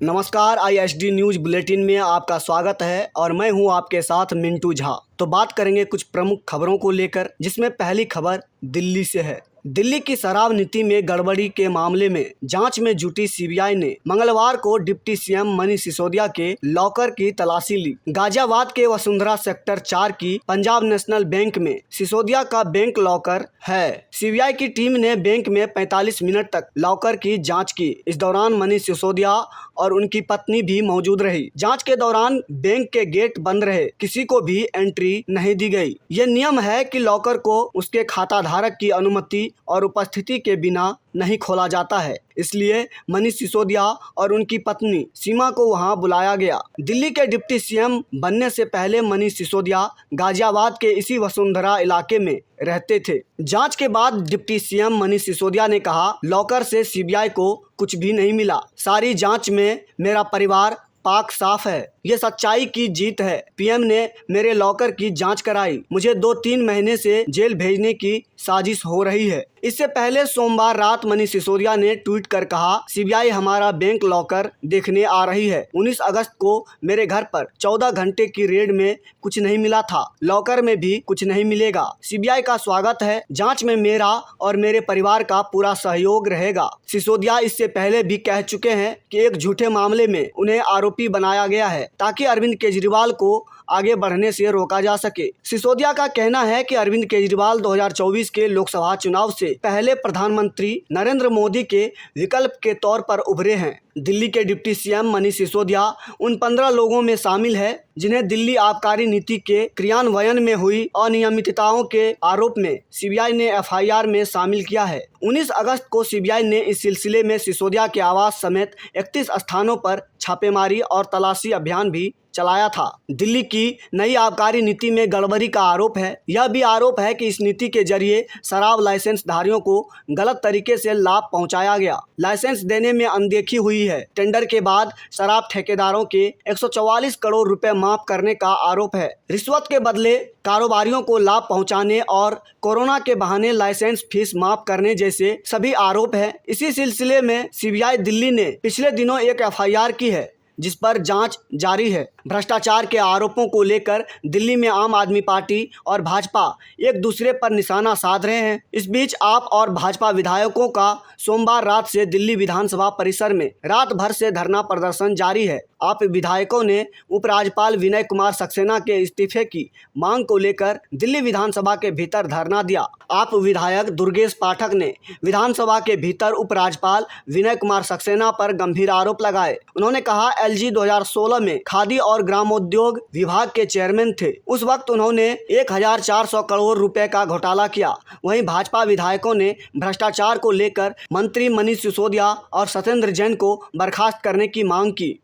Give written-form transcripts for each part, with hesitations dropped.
नमस्कार, ISD news bulletin में आपका स्वागत है और मैं हूं आपके साथ मिंटू झा। तो बात करेंगे कुछ प्रमुख खबरों को लेकर, जिसमें पहली खबर दिल्ली से है। दिल्ली की शराब नीति में गड़बड़ी के मामले में जांच में जुटी सीबीआई ने मंगलवार को डिप्टी सीएम मनीष सिसोदिया के लॉकर की तलाशी ली। गाजियाबाद के वसुंधरा सेक्टर 4 की पंजाब नेशनल बैंक में सिसोदिया का बैंक लॉकर है। सीबीआई की टीम ने बैंक में 45 मिनट तक लॉकर की जांच की। इस दौरान मनीष सिसोदिया और उनकी पत्नी भी मौजूद रही। जांच के दौरान बैंक के गेट बंद रहे, किसी को भी एंट्री नहीं दी गई। ये नियम है कि लॉकर को उसके खाता धारक की अनुमति और उपस्थिति के बिना नहीं खोला जाता है, इसलिए मनीष सिसोदिया और उनकी पत्नी सीमा को वहां बुलाया गया। दिल्ली के डिप्टी सीएम बनने से पहले मनीष सिसोदिया गाजियाबाद के इसी वसुंधरा इलाके में रहते थे। जांच के बाद डिप्टी सीएम मनीष सिसोदिया ने कहा, लॉकर से सीबीआई को कुछ भी नहीं मिला। सारी जांच में मेरा परिवार पाक साफ है। ये सच्चाई की जीत है। पीएम ने मेरे लॉकर की जांच कराई। मुझे 2-3 महीने से जेल भेजने की साजिश हो रही है। इससे पहले सोमवार रात मनीष सिसोदिया ने ट्वीट कर कहा, सीबीआई हमारा बैंक लॉकर देखने आ रही है। 19 अगस्त को मेरे घर पर 14 घंटे की रेड में कुछ नहीं मिला था। लॉकर में भी कुछ नहीं मिलेगा। सीबीआई का स्वागत है। जांच में मेरा और मेरे परिवार का पूरा सहयोग रहेगा। सिसोदिया इससे पहले भी कह चुके हैं कि एक झूठे मामले में उन्हें आरोपी बनाया गया है ताकि अरविंद केजरीवाल को आगे बढ़ने से रोका जा सके। सिसोदिया का कहना है कि अरविंद केजरीवाल 2024 के लोकसभा चुनाव से पहले प्रधानमंत्री नरेंद्र मोदी के विकल्प के तौर पर उभरे हैं। दिल्ली के डिप्टी सीएम मनीष सिसोदिया उन 15 लोगों में शामिल है जिन्हें दिल्ली आबकारी नीति के क्रियान्वयन में हुई अनियमितताओं के आरोप में सीबीआई ने एफआईआर में शामिल किया है। 19 अगस्त को सीबीआई ने इस सिलसिले में सिसोदिया के आवास समेत 31 स्थानों पर छापेमारी और तलाशी अभियान भी चलाया था। दिल्ली की नई आबकारी नीति में गड़बड़ी का आरोप है। यह भी आरोप है कि इस नीति के जरिए शराब लाइसेंस धारियों को गलत तरीके से लाभ पहुंचाया गया। लाइसेंस देने में अनदेखी हुई है। टेंडर के बाद शराब ठेकेदारों के 144 करोड़ रुपए माफ करने का आरोप है। रिश्वत के बदले कारोबारियों को लाभ पहुंचाने और कोरोना के बहाने लाइसेंस फीस माफ करने जैसे सभी आरोप हैं। इसी सिलसिले में सीबीआई दिल्ली ने पिछले दिनों एक एफआईआर की है, जिस पर जांच जारी है। भ्रष्टाचार के आरोपों को लेकर दिल्ली में आम आदमी पार्टी और भाजपा एक दूसरे पर निशाना साध रहे हैं। इस बीच आप और भाजपा विधायकों का सोमवार रात से दिल्ली विधानसभा परिसर में रात भर से धरना प्रदर्शन जारी है। आप विधायकों ने उपराज्यपाल विनय कुमार सक्सेना के इस्तीफे की मांग को लेकर दिल्ली विधानसभा के भीतर धरना दिया। आप विधायक दुर्गेश पाठक ने विधानसभा के भीतर उपराज्यपाल विनय कुमार सक्सेना पर गंभीर आरोप लगाए। उन्होंने कहा, LG 2016 में खादी और ग्रामोद्योग विभाग के चेयरमैन थे। उस वक्त उन्होंने 1400 करोड़ रुपए का घोटाला किया। वहीं भाजपा विधायकों ने भ्रष्टाचार को लेकर मंत्री मनीष सिसोदिया और सत्येंद्र जैन को बर्खास्त करने की मांग की।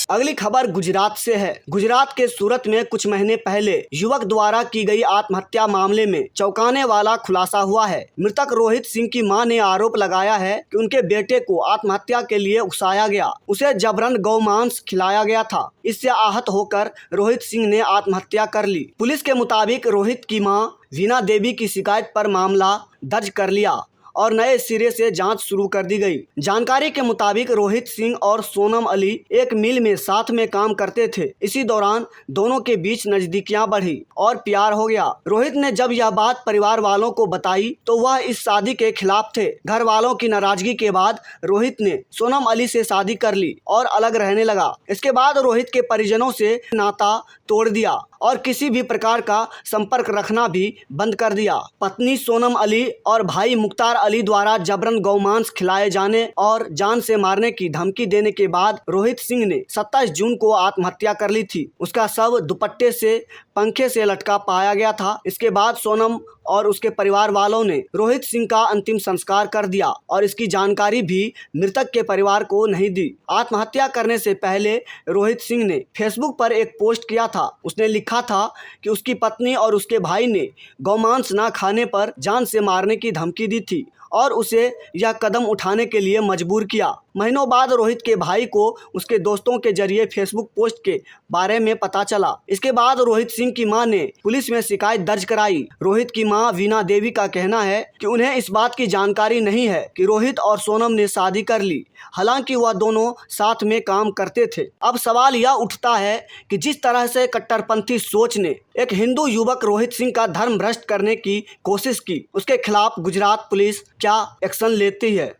अगली खबर गुजरात से है। गुजरात के सूरत में कुछ महीने पहले युवक द्वारा की गई आत्महत्या मामले में चौंकाने वाला खुलासा हुआ है। मृतक रोहित सिंह की मां ने आरोप लगाया है कि उनके बेटे को आत्महत्या के लिए उकसाया गया। उसे जबरन गौमांस खिलाया गया था। इससे आहत होकर रोहित सिंह ने आत्महत्या कर ली। पुलिस के मुताबिक रोहित की मां वीना देवी की शिकायत पर मामला दर्ज कर लिया और नए सिरे से जांच शुरू कर दी गई। जानकारी के मुताबिक रोहित सिंह और सोनम अली एक मिल में साथ में काम करते थे। इसी दौरान दोनों के बीच नजदीकियां बढ़ी और प्यार हो गया। रोहित ने जब यह बात परिवार वालों को बताई तो वह इस शादी के खिलाफ थे। घर वालों की नाराजगी के बाद रोहित ने सोनम अली से शादी कर ली और अलग रहने लगा। इसके बाद रोहित के परिजनों से नाता तोड़ दिया और किसी भी प्रकार का संपर्क रखना भी बंद कर दिया। पत्नी सोनम अली और भाई मुख्तार अली द्वारा जबरन गौमांस खिलाए जाने और जान से मारने की धमकी देने के बाद रोहित सिंह ने 27 जून को आत्महत्या कर ली थी। उसका शव दुपट्टे से पंखे से लटका पाया गया था। इसके बाद सोनम और उसके परिवार वालों ने रोहित सिंह का अंतिम संस्कार कर दिया और इसकी जानकारी भी मृतक के परिवार को नहीं दी। आत्महत्या करने से पहले रोहित सिंह ने फेसबुक पर एक पोस्ट किया था। उसने लिखा था कि उसकी पत्नी और उसके भाई ने गौमांस ना खाने पर जान से मारने की धमकी दी थी और उसे यह कदम उठाने के लिए मजबूर किया। महीनों बाद रोहित के भाई को उसके दोस्तों के जरिए फेसबुक पोस्ट के बारे में पता चला। इसके बाद रोहित सिंह की मां ने पुलिस में शिकायत दर्ज कराई। रोहित की मां वीना देवी का कहना है कि उन्हें इस बात की जानकारी नहीं है कि रोहित और सोनम ने शादी कर ली, हालांकि वह दोनों साथ में काम करते थे। अब सवाल यह उठता है कि जिस तरह से कट्टरपंथी सोच ने एक हिंदू युवक रोहित सिंह का धर्म भ्रष्ट करने की कोशिश की, उसके खिलाफ गुजरात पुलिस क्या एक्शन लेती है।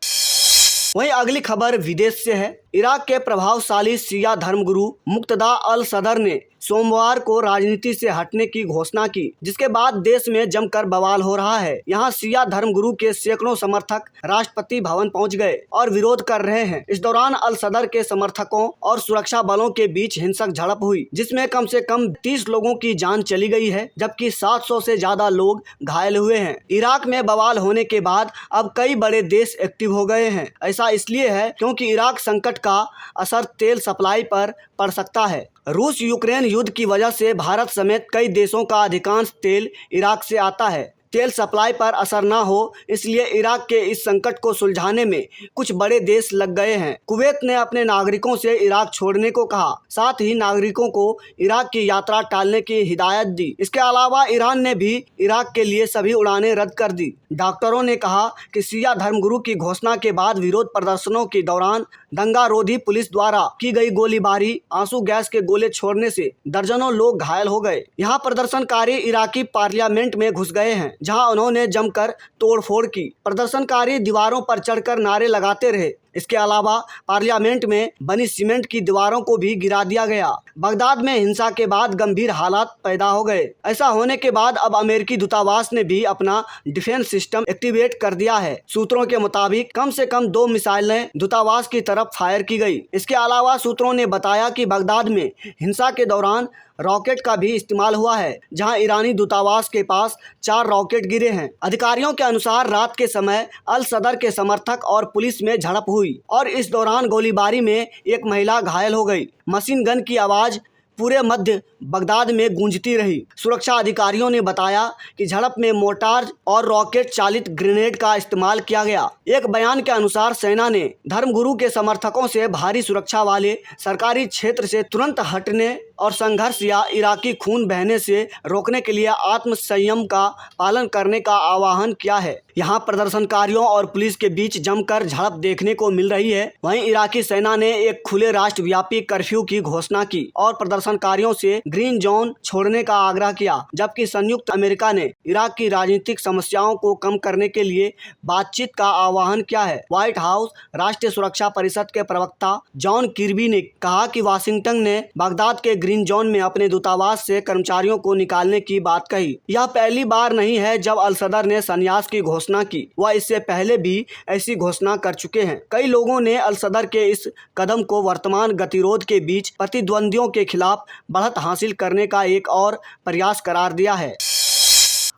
वहीं अगली खबर विदेश से है। इराक के प्रभावशाली शिया धर्मगुरु मुक्तदा अल सदर ने सोमवार को राजनीति से हटने की घोषणा की, जिसके बाद देश में जमकर बवाल हो रहा है। यहाँ शिया धर्मगुरु के सैकड़ों समर्थक राष्ट्रपति भवन पहुंच गए और विरोध कर रहे हैं। इस दौरान अल सदर के समर्थकों और सुरक्षा बलों के बीच हिंसक झड़प हुई, जिसमें कम से कम 30 लोगों की जान चली गई है, जबकि 700 से ज्यादा लोग घायल हुए हैं। इराक में बवाल होने के बाद अब कई बड़े देश एक्टिव हो गए हैं। ऐसा इसलिए है क्योंकि इराक संकट का असर तेल सप्लाई पर पड़ सकता है। रूस यूक्रेन युद्ध की वजह से भारत समेत कई देशों का अधिकांश तेल इराक से आता है। तेल सप्लाई पर असर न हो, इसलिए इराक के इस संकट को सुलझाने में कुछ बड़े देश लग गए हैं। कुवैत ने अपने नागरिकों से इराक छोड़ने को कहा, साथ ही नागरिकों को इराक की यात्रा टालने की हिदायत दी। इसके अलावा ईरान ने भी इराक के लिए सभी उड़ानें रद्द कर दी। डॉक्टरों ने कहा कि शिया धर्मगुरु की घोषणा के बाद विरोध प्रदर्शनों के दौरान दंगारोधी पुलिस द्वारा की गई गोलीबारी, आंसू गैस के गोले छोड़ने से दर्जनों लोग घायल हो गए। यहाँ प्रदर्शनकारी इराकी पार्लियामेंट में घुस गए हैं, जहां उन्होंने जमकर तोड़फोड़ की। प्रदर्शनकारी दीवारों पर चढ़कर नारे लगाते रहे। इसके अलावा पार्लियामेंट में बनी सीमेंट की दीवारों को भी गिरा दिया गया। बगदाद में हिंसा के बाद गंभीर हालात पैदा हो गए। ऐसा होने के बाद अब अमेरिकी दूतावास ने भी अपना डिफेंस सिस्टम एक्टिवेट कर दिया है। सूत्रों के मुताबिक कम से कम 2 मिसाइलें दूतावास की तरफ फायर की गई। इसके अलावा सूत्रों ने बताया कि बगदाद में हिंसा के दौरान रॉकेट का भी इस्तेमाल हुआ है, जहां ईरानी दूतावास के पास 4 रॉकेट गिरे हैं। अधिकारियों के अनुसार रात के समय अल सदर के समर्थक और पुलिस में झड़प हुई और इस दौरान गोलीबारी में एक महिला घायल हो गई। मशीन गन की आवाज़ पूरे मध्य बगदाद में गूंजती रही। सुरक्षा अधिकारियों ने बताया कि झड़प में मोर्टार और रॉकेट चालित ग्रेनेड का इस्तेमाल किया गया। एक बयान के अनुसार सेना ने धर्मगुरु के समर्थकों से भारी सुरक्षा वाले सरकारी क्षेत्र से तुरंत हटने और संघर्ष या इराकी खून बहने से रोकने के लिए आत्मसंयम का पालन करने का आह्वान किया है। यहाँ प्रदर्शनकारियों और पुलिस के बीच जमकर झड़प देखने को मिल रही है। वहीं इराकी सेना ने एक खुले राष्ट्रव्यापी कर्फ्यू की घोषणा की और प्रदर्शनकारियों से ग्रीन जोन छोड़ने का आग्रह किया, जबकि संयुक्त अमेरिका ने इराक की राजनीतिक समस्याओं को कम करने के लिए बातचीत का आह्वान किया है। व्हाइट हाउस राष्ट्रीय सुरक्षा परिषद के प्रवक्ता जॉन किर्बी ने कहा कि वाशिंगटन ने बगदाद के ग्रीन जोन में अपने दूतावास से कर्मचारियों को निकालने की बात कही। यह पहली बार नहीं है जब अल सदर ने संन्यास की घोषणा की, वह इससे पहले भी ऐसी घोषणा कर चुके हैं। कई लोगों ने अल सदर के इस कदम को वर्तमान गतिरोध के बीच प्रतिद्वंदियों के खिलाफ बढ़त हासिल करने का एक और प्रयास करार दिया है।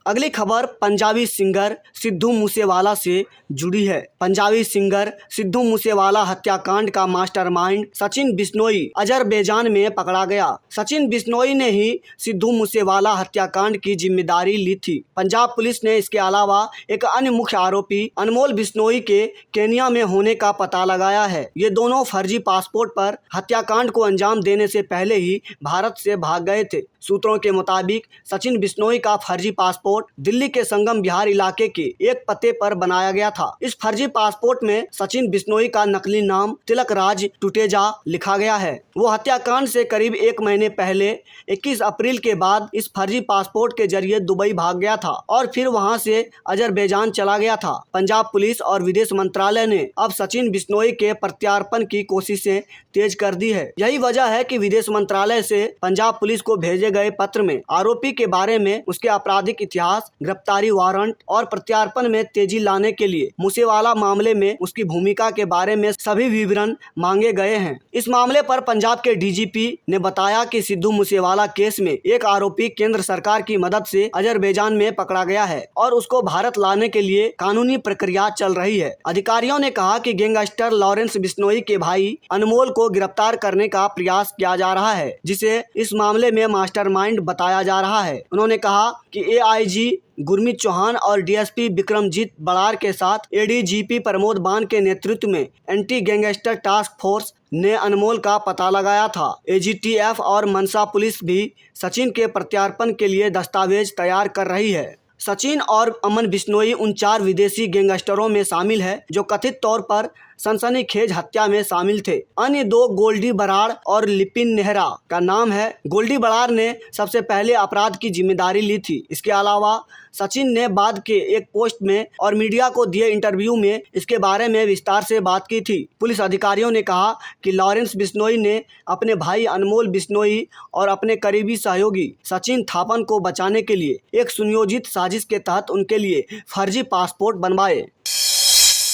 अगली खबर पंजाबी सिंगर सिद्धू मूसेवाला से जुड़ी है। पंजाबी सिंगर सिद्धू मूसेवाला हत्याकांड का मास्टरमाइंड सचिन बिश्नोई अजरबैजान में पकड़ा गया। सचिन बिश्नोई ने ही सिद्धू मूसेवाला हत्याकांड की जिम्मेदारी ली थी। पंजाब पुलिस ने इसके अलावा एक अन्य मुख्य आरोपी अनमोल बिश्नोई के केन्या में होने का पता लगाया है। ये दोनों फर्जी पासपोर्ट पर हत्याकांड को अंजाम देने से पहले ही भारत से भाग गए थे। सूत्रों के मुताबिक सचिन बिश्नोई का फर्जी पासपोर्ट दिल्ली के संगम विहार इलाके के एक पते पर बनाया गया था। इस फर्जी पासपोर्ट में सचिन बिश्नोई का नकली नाम तिलक राज टुटेजा लिखा गया है। वो हत्याकांड से करीब 1 महीने पहले 21 अप्रैल के बाद इस फर्जी पासपोर्ट के जरिए दुबई भाग गया था और फिर वहां से अजरबैजान चला गया था। पंजाब पुलिस और विदेश मंत्रालय ने अब सचिन बिश्नोई के प्रत्यार्पण की कोशिशें तेज कर दी है। यही वजह है कि विदेश मंत्रालय से पंजाब पुलिस को भेजे गए पत्र में आरोपी के बारे में, उसके आपराधिक इतिहास, गिरफ्तारी वारंट और प्रत्यार्पण में तेजी लाने के लिए मूसेवाला मामले में उसकी भूमिका के बारे में सभी विवरण मांगे गए हैं। इस मामले पर पंजाब के डीजीपी ने बताया कि सिद्धू मूसेवाला केस में एक आरोपी केंद्र सरकार की मदद से अजरबैजान में पकड़ा गया है और उसको भारत लाने के लिए कानूनी प्रक्रिया चल रही है। अधिकारियों ने कहा कि गैंगस्टर लॉरेंस बिश्नोई के भाई अनमोल को गिरफ्तार करने का प्रयास किया जा रहा है, जिसे इस मामले में मास्टरमाइंड बताया जा रहा है। उन्होंने कहा कि AIG डीआईजी गुरमीत चौहान और डीएसपी विक्रमजीत बड़ार के साथ एडीजीपी प्रमोद बान के नेतृत्व में एंटी गैंगस्टर टास्क फोर्स ने अनमोल का पता लगाया था। एजीटीएफ और मनसा पुलिस भी सचिन के प्रत्यार्पण के लिए दस्तावेज तैयार कर रही है। सचिन और अमन बिश्नोई उन 4 विदेशी गैंगस्टरों में शामिल है जो कथित तौर पर सनसनीखेज हत्या में शामिल थे। अन्य 2 गोल्डी बराड़ और लिपिन नेहरा का नाम है। गोल्डी बराड़ ने सबसे पहले अपराध की जिम्मेदारी ली थी। इसके अलावा सचिन ने बाद के एक पोस्ट में और मीडिया को दिए इंटरव्यू में इसके बारे में विस्तार से बात की थी। पुलिस अधिकारियों ने कहा कि लॉरेंस बिश्नोई ने अपने भाई अनमोल बिश्नोई और अपने करीबी सहयोगी सचिन थापन को बचाने के लिए एक सुनियोजित साजिश के तहत उनके लिए फर्जी पासपोर्ट बनवाए।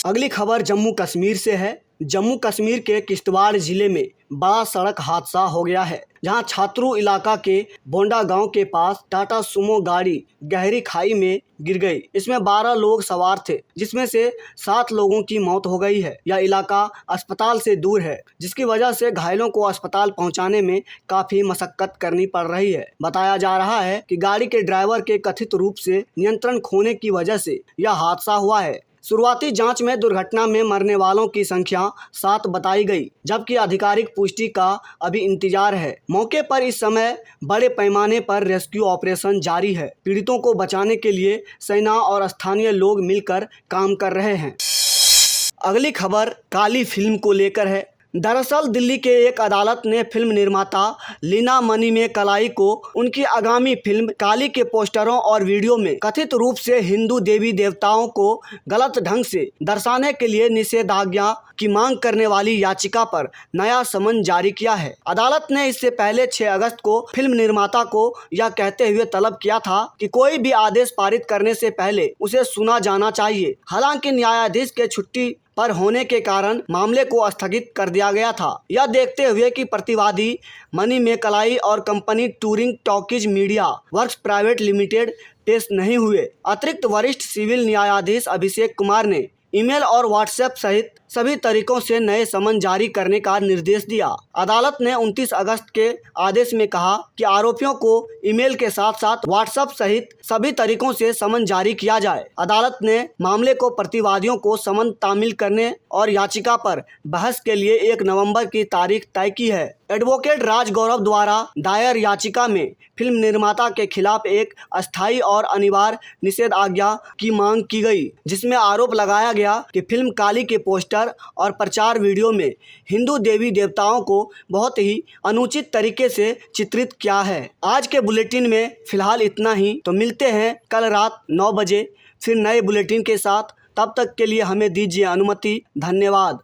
अगली खबर जम्मू कश्मीर से है। जम्मू कश्मीर के किश्तवाड़ जिले में बड़ा सड़क हादसा हो गया है, जहां छात्रू इलाका के बोंडा गांव के पास टाटा सुमो गाड़ी गहरी खाई में गिर गई। इसमें 12 लोग सवार थे, जिसमें से 7 लोगों की मौत हो गई है। यह इलाका अस्पताल से दूर है, जिसकी वजह से घायलों को अस्पताल पहुंचाने में काफ़ी मशक्कत करनी पड़ रही है। बताया जा रहा है कि गाड़ी के ड्राइवर के कथित रूप से नियंत्रण खोने की वजह से यह हादसा हुआ है। शुरुआती जांच में दुर्घटना में मरने वालों की संख्या 7 बताई गई, जबकि आधिकारिक पुष्टि का अभी इंतजार है। मौके पर इस समय बड़े पैमाने पर रेस्क्यू ऑपरेशन जारी है। पीड़ितों को बचाने के लिए सेना और स्थानीय लोग मिलकर काम कर रहे हैं। अगली खबर काली फिल्म को लेकर है। दरअसल दिल्ली के एक अदालत ने फिल्म निर्माता लीना मनीमेकलाई को उनकी आगामी फिल्म काली के पोस्टरों और वीडियो में कथित रूप से हिंदू देवी देवताओं को गलत ढंग से दर्शाने के लिए निषेधाज्ञा की मांग करने वाली याचिका पर नया समन जारी किया है। अदालत ने इससे पहले 6 अगस्त को फिल्म निर्माता को यह कहते हुए तलब किया था कि कोई भी आदेश पारित करने से पहले उसे सुना जाना चाहिए। हालांकि न्यायाधीश के छुट्टी पर होने के कारण मामले को स्थगित कर दिया गया था। यह देखते हुए कि प्रतिवादी मनीमेकलाई और company touring talkies media works private limited पेश नहीं हुए, अतिरिक्त वरिष्ठ सिविल न्यायाधीश अभिषेक कुमार ने ईमेल और व्हाट्सएप सहित सभी तरीकों से नए समन जारी करने का निर्देश दिया। अदालत ने 29 अगस्त के आदेश में कहा कि आरोपियों को ईमेल के साथ साथ व्हाट्सएप सहित सभी तरीकों से समन जारी किया जाए। अदालत ने मामले को प्रतिवादियों को समन तामील करने और याचिका पर बहस के लिए 1 नवंबर की तारीख तय की है। एडवोकेट राज गौरव द्वारा दायर याचिका में फिल्म निर्माता के खिलाफ एक अस्थायी और अनिवार्य निषेधाज्ञा की मांग की गई, जिसमें आरोप लगाया गया कि फिल्म काली के पोस्टर और प्रचार वीडियो में हिंदू देवी देवताओं को बहुत ही अनुचित तरीके से चित्रित किया है। आज के बुलेटिन में फिलहाल इतना ही। तो मिलते हैं कल रात 9 बजे फिर नए बुलेटिन के साथ। तब तक के लिए हमें दीजिए अनुमति। धन्यवाद।